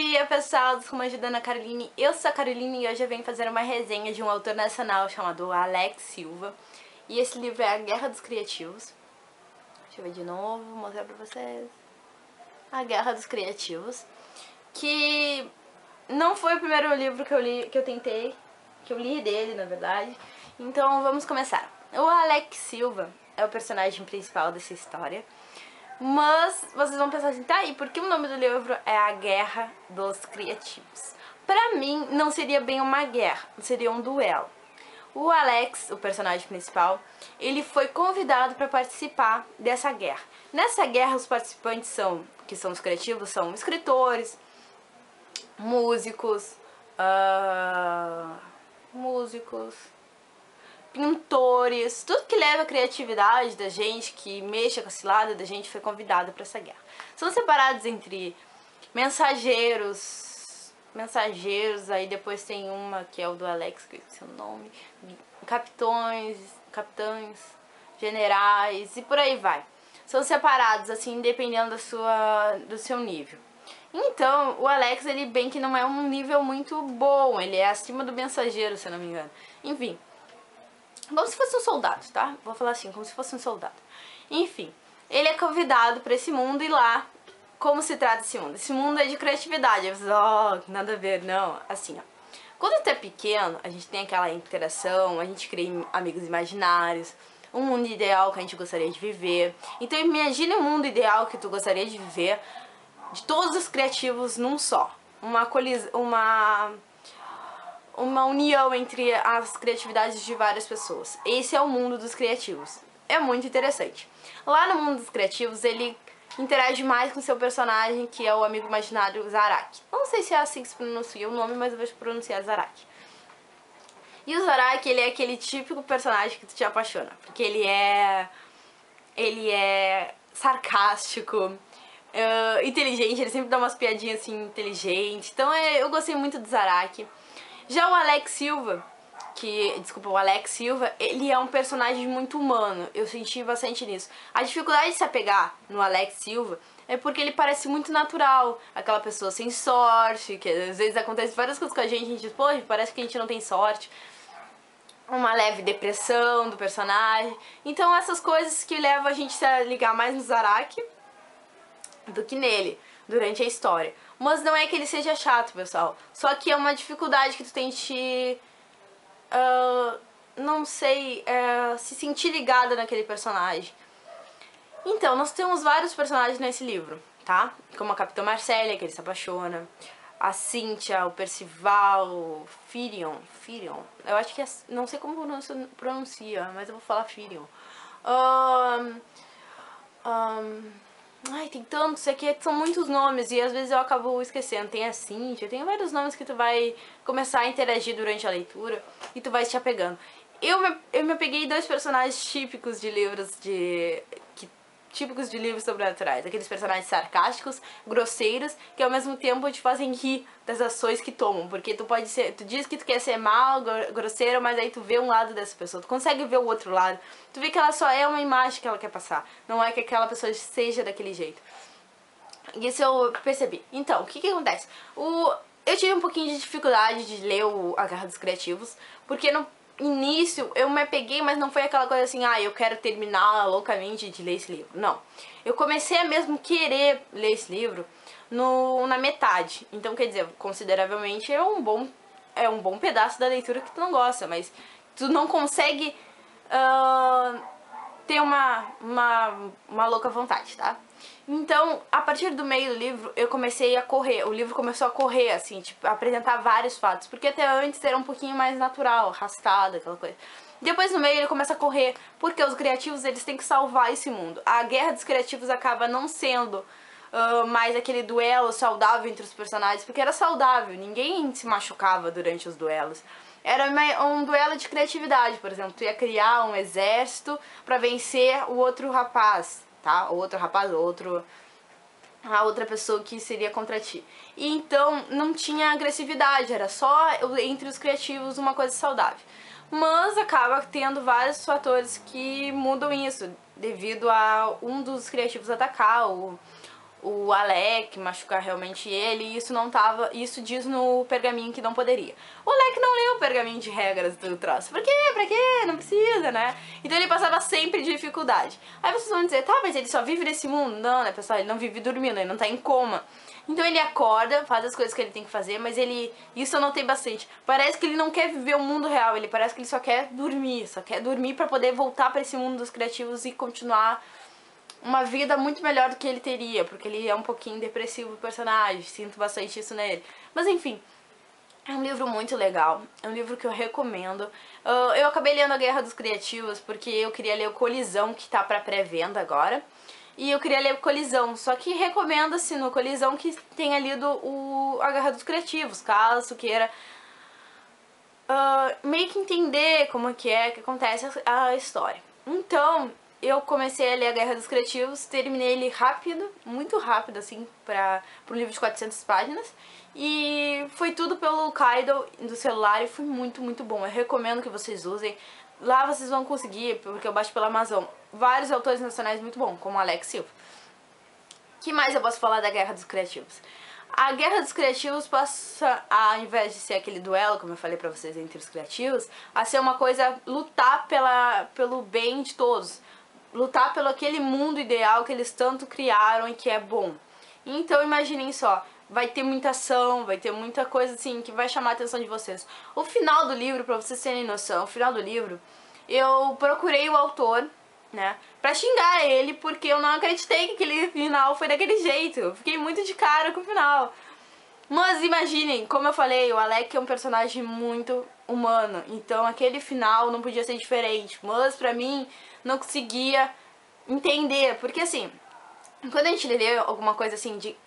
dia, pessoal do Como Ajudando a Caroline. Eu sou a Caroline e hoje eu venho fazer uma resenha de um autor nacional chamado Alex Silva. E esse livro é A Guerra dos Criativos. Deixa eu ver de novo, vou mostrar pra vocês. A Guerra dos Criativos. Que não foi o primeiro livro que eu li, que eu li dele, na verdade. Então vamos começar. O Alex Silva é o personagem principal dessa história. Mas vocês vão pensar assim, tá, e por que o nome do livro é A Guerra dos Criativos? Pra mim, não seria bem uma guerra, seria um duelo. O Alex, o personagem principal, ele foi convidado para participar dessa guerra. Nessa guerra, os participantes que são os criativos, são escritores, músicos, pintores, tudo que leva a criatividade da gente, que mexa com esse lado da gente, foi convidado para essa guerra. São separados entre mensageiros, aí depois tem uma que é o do Alex, que é o seu nome, capitães, generais e por aí vai. São separados assim, dependendo do seu nível. Então, o Alex, ele bem que não é um nível muito bom, ele é acima do mensageiro, se eu não me engano. Enfim, como se fosse um soldado, tá? Vou falar assim, como se fosse um soldado. Enfim, ele é convidado para esse mundo e lá, como se trata esse mundo? Esse mundo é de criatividade. Eu falo, oh, nada a ver, não. Assim, ó. Quando tu é pequeno, a gente tem aquela interação, a gente cria amigos imaginários, um mundo ideal que a gente gostaria de viver. Então imagine um mundo ideal que tu gostaria de viver, de todos os criativos num só. Uma união entre as criatividades de várias pessoas. Esse é o mundo dos criativos. É muito interessante. Lá no mundo dos criativos, ele interage mais com seu personagem, que é o amigo imaginário Zaraki. Não sei se é assim que se pronuncia o nome, mas eu vou pronunciar Zaraki. E o Zaraki, ele é aquele típico personagem que tu te apaixona, porque ele é sarcástico, inteligente, ele sempre dá umas piadinhas assim, inteligentes. Então eu gostei muito do Zaraki. Já o Alex Silva, o Alex Silva, ele é um personagem muito humano, eu senti bastante nisso. A dificuldade de se apegar no Alex Silva é porque ele parece muito natural, aquela pessoa sem sorte, que às vezes acontece várias coisas com a gente diz, pô, parece que a gente não tem sorte. Uma leve depressão do personagem. Então essas coisas que levam a gente a ligar mais no Zaraki do que nele, durante a história. Mas não é que ele seja chato, pessoal. Só que é uma dificuldade que tu tem de não sei, se sentir ligada naquele personagem. Então, nós temos vários personagens nesse livro, tá? Como a Capitã Marcélia, que ele se apaixona, a Cynthia, o Percival, o Firion. Eu acho que não sei como pronuncia, mas eu vou falar Firion. Ai, tem tantos aqui, são muitos nomes e às vezes eu acabo esquecendo. Tem a Cynthia, tem vários nomes que tu vai começar a interagir durante a leitura e tu vai se apegando. Eu me apeguei a dois personagens típicos de livros sobrenaturais. Aqueles personagens sarcásticos, grosseiros, que ao mesmo tempo te fazem rir das ações que tomam. Porque tu diz que tu quer ser mal, grosseiro, mas aí tu vê um lado dessa pessoa. Tu consegue ver o outro lado. Tu vê que ela só é uma imagem que ela quer passar. Não é que aquela pessoa seja daquele jeito. Isso eu percebi. Então, o que acontece? Eu tive um pouquinho de dificuldade de ler A Guerra dos Criativos, porque no início eu me apeguei, mas não foi aquela coisa assim, eu quero terminar loucamente de ler esse livro. Não. Eu comecei a mesmo querer ler esse livro na metade. Então, quer dizer, consideravelmente é um bom pedaço da leitura que tu não gosta, mas tu não consegue ter uma louca vontade, tá? Então, a partir do meio do livro, eu comecei a correr. O livro começou a correr, assim, tipo, a apresentar vários fatos. Porque até antes era um pouquinho mais natural, arrastado, aquela coisa. Depois, no meio, ele começa a correr, porque os criativos, eles têm que salvar esse mundo. A Guerra dos Criativos acaba não sendo mais aquele duelo saudável entre os personagens, porque era saudável, ninguém se machucava durante os duelos. Era um duelo de criatividade, por exemplo, tu ia criar um exército pra vencer o outro rapaz, tá? O outro rapaz, a outra pessoa que seria contra ti. E então não tinha agressividade, era só entre os criativos uma coisa saudável. Mas acaba tendo vários fatores que mudam isso, devido a um dos criativos atacar o Alec, machucar realmente ele, e isso não tava, isso diz no pergaminho que não poderia. O Alec não leu o pergaminho de regras do troço. Por quê? Pra quê? Não precisa, né? Então ele passava sempre dificuldade. Aí vocês vão dizer, tá, mas ele só vive nesse mundo? Não, né, pessoal? Ele não vive dormindo, ele não tá em coma. Então ele acorda, faz as coisas que ele tem que fazer, mas ele... Isso eu notei bastante. Parece que ele não quer viver o mundo real, ele parece que ele só quer dormir pra poder voltar pra esse mundo dos criativos e continuar uma vida muito melhor do que ele teria, porque ele é um pouquinho depressivo o personagem, sinto bastante isso nele. Mas enfim, é um livro muito legal, é um livro que eu recomendo. Eu acabei lendo A Guerra dos Criativos porque eu queria ler o Colisão, que tá pra pré-venda agora. E eu queria ler o Colisão, só que recomenda-se no Colisão que tenha lido A Guerra dos Criativos, caso queira meio que entender como que acontece a história. Então, eu comecei a ler A Guerra dos Criativos, terminei ele rápido, muito rápido, assim, para um livro de 400 páginas. E foi tudo pelo Kindle do celular e foi muito, muito bom. Eu recomendo que vocês usem. Lá vocês vão conseguir, porque eu baixo pela Amazon, vários autores nacionais muito bons, como Alex Silva. O que mais eu posso falar da Guerra dos Criativos? A Guerra dos Criativos passa, ao invés de ser aquele duelo, como eu falei pra vocês, entre os criativos, a ser uma coisa, lutar pelo bem de todos. Lutar pelo aquele mundo ideal que eles tanto criaram e que é bom. Então imaginem só, vai ter muita ação, vai ter muita coisa assim que vai chamar a atenção de vocês. O final do livro, pra vocês terem noção, o final do livro, eu procurei o autor, né, pra xingar ele, porque eu não acreditei que aquele final foi daquele jeito. Eu fiquei muito de cara com o final. Mas imaginem, como eu falei, o Alec é um personagem muito humano, então aquele final não podia ser diferente. Mas pra mim, não conseguia entender, porque assim, quando a gente lê alguma coisa assim de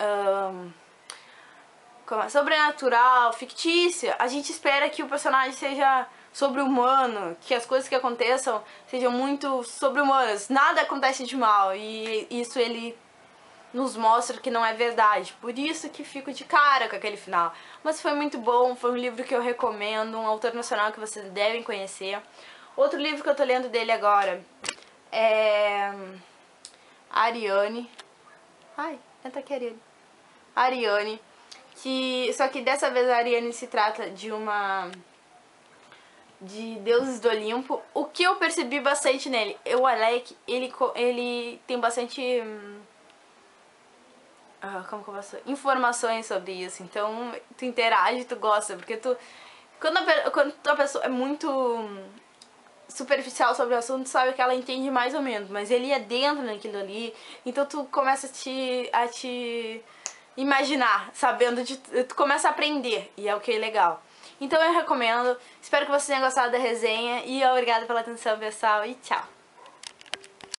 sobrenatural, fictícia, a gente espera que o personagem seja sobre-humano, que as coisas que aconteçam sejam muito sobre-humanas. Nada acontece de mal e isso ele nos mostra que não é verdade. Por isso que fico de cara com aquele final. Mas foi muito bom, foi um livro que eu recomendo, um autor nacional que vocês devem conhecer. Outro livro que eu tô lendo dele agora é Ariane. Ai, entra aqui, Ariane. Ariane. Só que dessa vez a Ariane se trata de deuses do Olimpo. O que eu percebi bastante nele, o Alec, ele tem bastante como que eu posso... informações sobre isso. Então tu interage, tu gosta, porque quando a pessoa é muito superficial sobre o assunto, sabe que ela entende mais ou menos, mas ele é dentro daquilo ali, então tu começa a te imaginar, sabendo tu começa a aprender, e é o que é legal. Então eu recomendo, espero que vocês tenham gostado da resenha, e obrigada pela atenção, pessoal, e tchau!